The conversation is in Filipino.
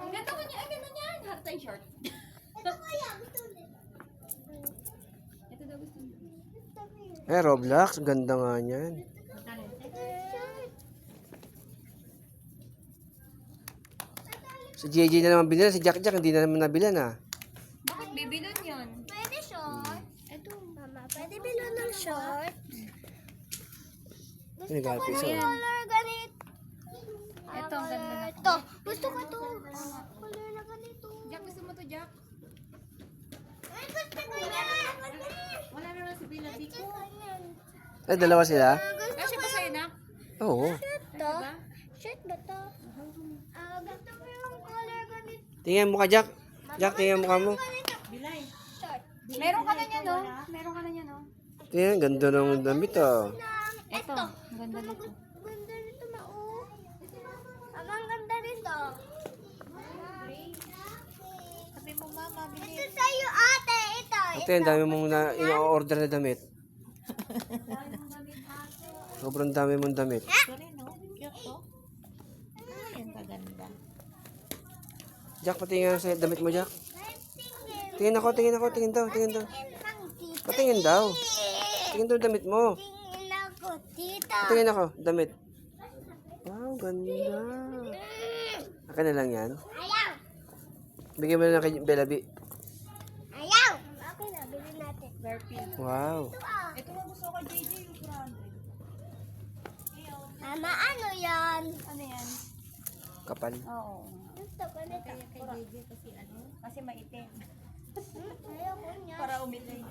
Ganda ko niya. Ay, ganda niya. Hard time short. Ito kaya, gusto ulit. Ito daw gusto niya. Roblox. Ganda nga niyan. Si JJ na naman bilan. Si Jack hindi na naman nabilan Bakit bibilon yun? Pwede short. Ito, mama. Pwede bilon ng short. Gusto ko Nag-aapi ng siya. color ganit. Ito, ang ganda na. Ito. Gusto ko ito. Color na ganito. Jack, gusto mo to, Jack? Ay, gusto ko yan. Wala na lang si Bila. Di ko. Ay, dalawa sila? Kasi ba sa'yo, nak? Oo. Ito. Shirt ba ito? Gusto ko yung color ganit. Tingnan mo ka, Jack. Jack, tingnan mo ka mo. Bilay. Short. Meron ka na niya, no? Meron ka na niya, no? Tingnan, ganda ng damit Ito. Ang ganda nito. Ganda nito, mao. Ang ganda nito. Sabi mo, mama, Ito sa'yo, ate. Ito. Ate, ang dami mong ina-order na damit. Sobrang dami mong damit. Ito rin, no? Cute to. Ayan, kaganda. Jack, patingin sa damit mo, Jack. Tingin ako, tingin daw, tingin daw. Patingin daw. Tingin daw damit mo. Tingin ako, tito. Patingin ako, damit. Wow, ganda. Akin na lang yan. Ayaw. Bigyan mo na lang kay Belabi. Ayaw. Okay na, bilhin natin. Garfield. Wow. Ito nga gusto ko, JJ, yung 400. Mama, ano yan? Ano yan? Kapal. Oo. Gusto ko nito. Kay JJ kasi ano? Kasi maitim. Ayaw ko niya. Para umitim.